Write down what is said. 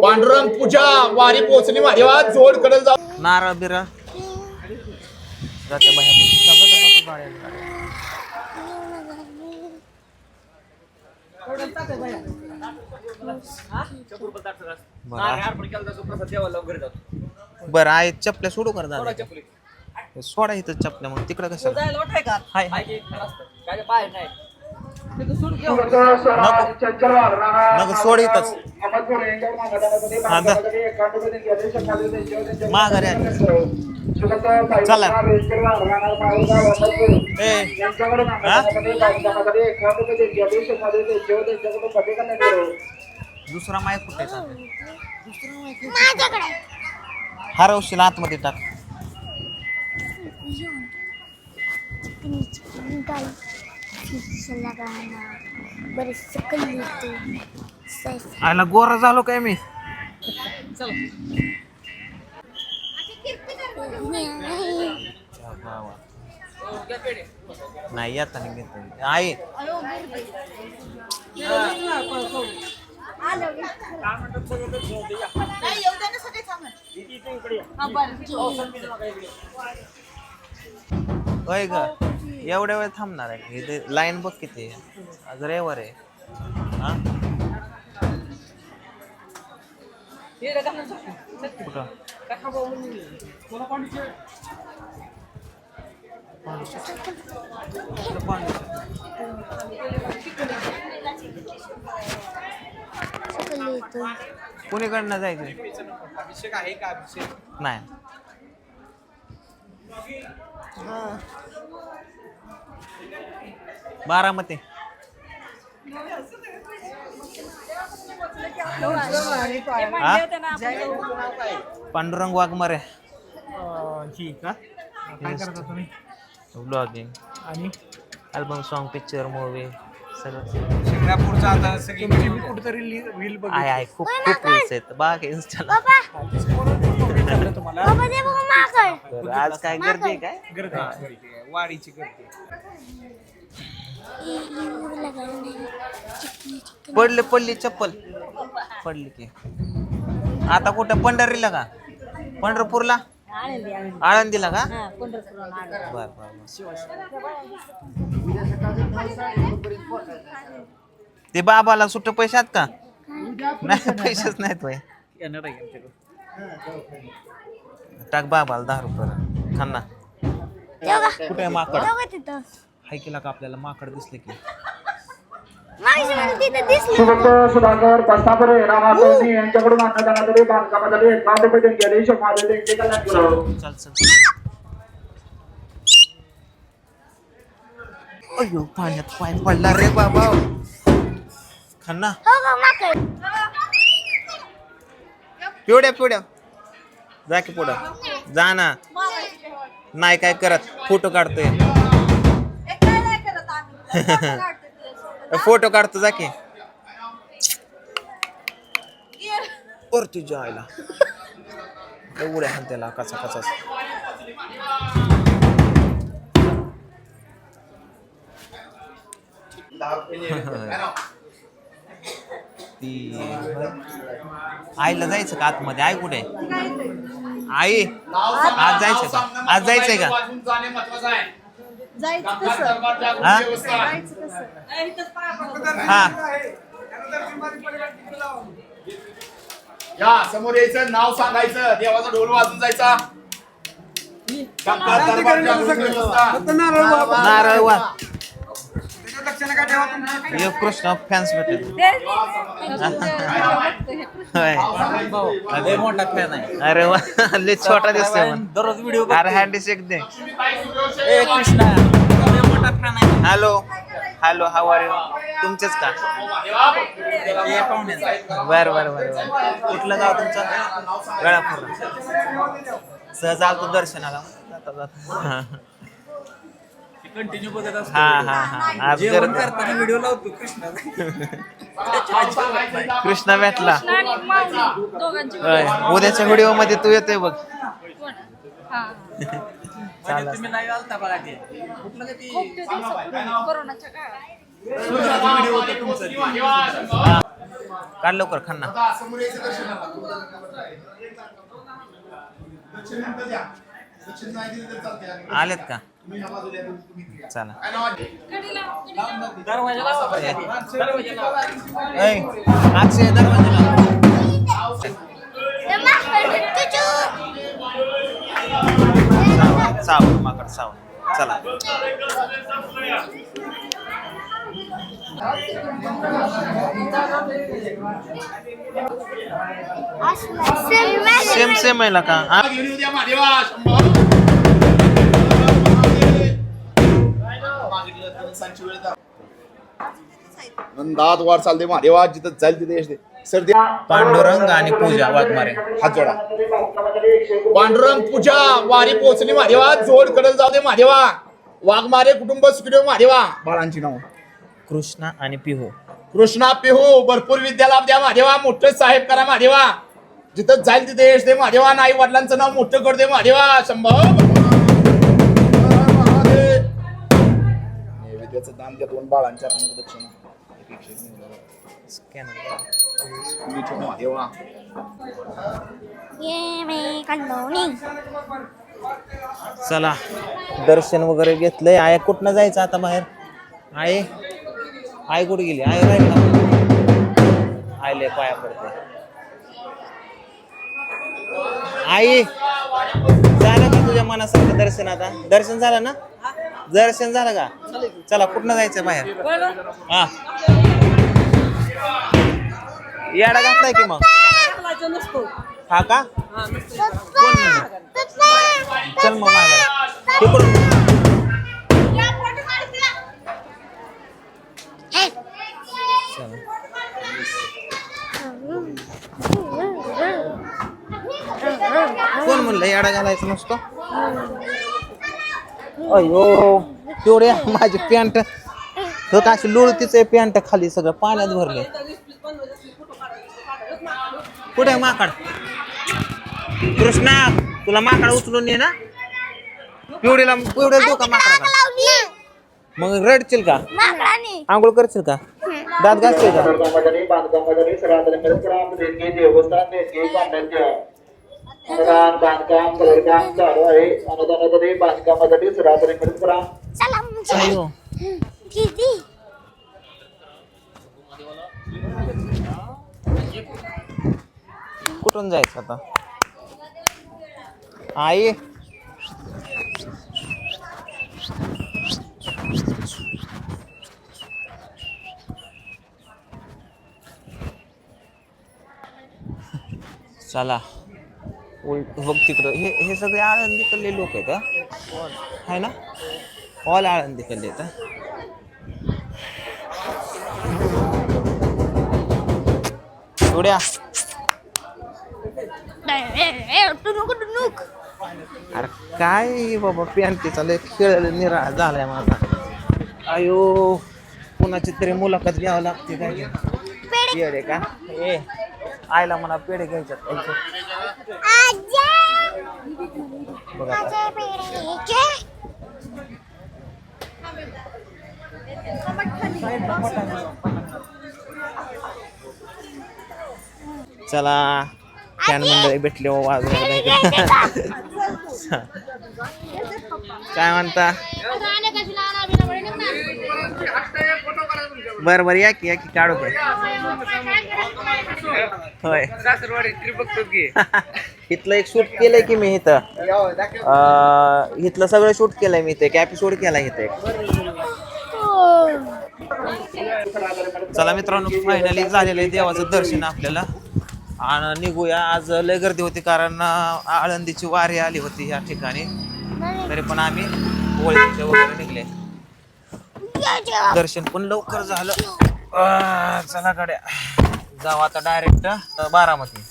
पांडुरंग पूजा वारी पोचली माझ्या जोड कडे जाऊ नारळ बिरळ जाते बाहेर बरं आहे चपल्या सोडू कर दादा सोडा इथं चपल्या मग तिकडं कसं नको सोड इथंच माघारी चला दुसरा माईक कुठे हरवशील आतमध्ये टाक आयला गोरा झालो काय मी नाही आता आहे होय ग एवढ्या वेळ थांबणार आहे इथे लाईन बघ किती आज रविवार आहे कुठं कोणीकडनं जायचं अभिषेक आहे का अभिषेक नाही बारामती पांडुरंग वाघमारे ब्लॉगिंग आणि अल्बम सॉन्ग पिक्चर मूवी शिंगणापूरचा आता सगळी कुठेतरी रील बघ आहे खूप खूप रील्स आहेत बाग इंस्टाला आज काय गर्दी आहे काय गर्दी वाडीची गर्दी पडली चप्पल पडली की आता कुठं पंढरीला का पंढरपूरला आळंदीला का बर ते बाबाला सुट्ट पैसे आहेत का नाही पैसेच नाहीत वय टाक बाबाला 10 रुपये खाना कुठे माकड हाय केला का आपल्याला माकड दिसले की सुधाकर बस्तापुरे रामासोनी यांच्याकडून अन्नदानाद्वारे बांधकामाद्वारे 1 रुपये देणगी देश माझे देणगी कल्याण चल अयो पाण्यात पाय पडला रे बाबा खाना पिवड्या जा की पुढं जा ना नाही काय करत फोटो काढतोय फोटो काढतो जा की वरती जायला एवढ्या हान त्याला कसा आईला जायचं का आतमध्ये आई कुठे आई आज जायचंय का या समोर यायचं नाव सांगायचं देवाचा ढोल वाजून जायचा नारळ वा कृष्ण फॅन्स भेटेल मोठा फॅन आहे अरे वा लय छोटा दिसतोय दररोज व्हिडिओ अरे हँडशेक दे कृष्णा मोठा फॅन आहे हॅलो हाऊ आर यू तुमचेच का बर कुठलं गाव तुमचं गळापूर सहज आलतो दर्शनाला कंटिन्यू बघत असतो आज करताना व्हिडिओ लावतो कृष्णा भेटला उद्याच्या व्हिडिओ मध्ये तू येतोय बघ तुम्ही नाही आलता बघा ते कुठलं ते कोरोनाच्या काळात काढ लवकर खान्ना. आता समोर यायचं दर्शनाला. दक्षिण नंतर द्या. दक्षिण नाही दिलं तर चालतंय. आलेत का? तुम्ही ह्या बाजूला या, तुम्ही इकडे या. चला. काय नाव आहे? ऐ, अक्षय दरवाजा लाव. सावण माकड सावण. चला. सेम सेम आहे का? घेऊन येऊ द्या महादेवा. शंभर. मागितलं तर सांची वेळ द्या. नंदात वार चालते महादेवा, जिथं जाईल तिथे येते. सर द्या. पांडुरंग आणि पूजा वाघमारे. हात जोडा. पांडुरंग पूजा वारी पोहोचली महादेवा. जोड कडल जाऊ दे महादेवा. वाघमारे कुटुंब सुखदेव महादेवा. बाळांची नाव कृष्णा आणि पिहू. कृष्णा पिहू. भरपूर विद्या लाभ द्या महादेवा. मोठं साहेब करा महादेवा. जिथं जाईल तिथे यश दे महादेवा. आई वडिलांचं नाव मोठं कर दे महादेवा. शंभर. नैवेद्याचं दान द्या. 2 बाळांच्या दक्षिणा. महादेवा. चला दर्शन वगैरे घेतलंय. आय कुठनं जायचं आता बाहेर? आय आय कुठे गेली? आय राहील ना. आयले पाया पडते. आई झालं का तुझ्या मनासारखं दर्शन? आता दर्शन झालं ना? दर्शन झालं का? चला कुठनं जायचं बाहेर? हा याडा घातलाय की मग? हा का? चल मग माझ्या तिकडून. कोण म्हणलं याडा घालायचं नसतो? अयो तेवढ्या माझी पॅन्ट अशी लोळतीच आहे. पॅन्ट खाली सगळं पाण्यात भरले. कुठे माकड? कृष्णा तुला माकड उचलून ये ना. पिवडीला देऊ का माकडा? मग रडशील का? आंघोळ करशील का? दात घासशील का? बांधकाम कलरकाम चालू आहे. अनुदानासाठी बांधकामासाठी सरासरी करा. अयो कुठून जायचं आता? आई चला बघ तिकडं. हे सगळे आळंदीकडले लोक आहेत है ना? ऑल आळंदीकडले आहेत. थोड्या अरे काय बाबा पॅन्टीचा लय खेळ निराळा झालाय माझा. अयो कुणाची तरी मुलाखत घ्यावं लागते. काय पेढे का? ए आईला म्हणा पेढे घ्यायच्यात. बघा चला फॅन मंडळी भेटले वाजवायला. काय म्हणता? बर या की काढू की. होय इथलं एक शूट केलंय की मी. इथं इथलं सगळं शूट केलंय मी. इथे एपिसोड केलाय इथे. चला मित्रांनो फायनली झालेलं आहे देवाचं दर्शन आपल्याला. आणि निघूया. आज लय गर्दी होती कारण आळंदीची वारी आली होती या ठिकाणी. तरी पण आम्ही ओळखीचे वगैरे निघले. दर्शन पण लवकर झालं. चला गाड्या जाऊ आता डायरेक्ट बारामती.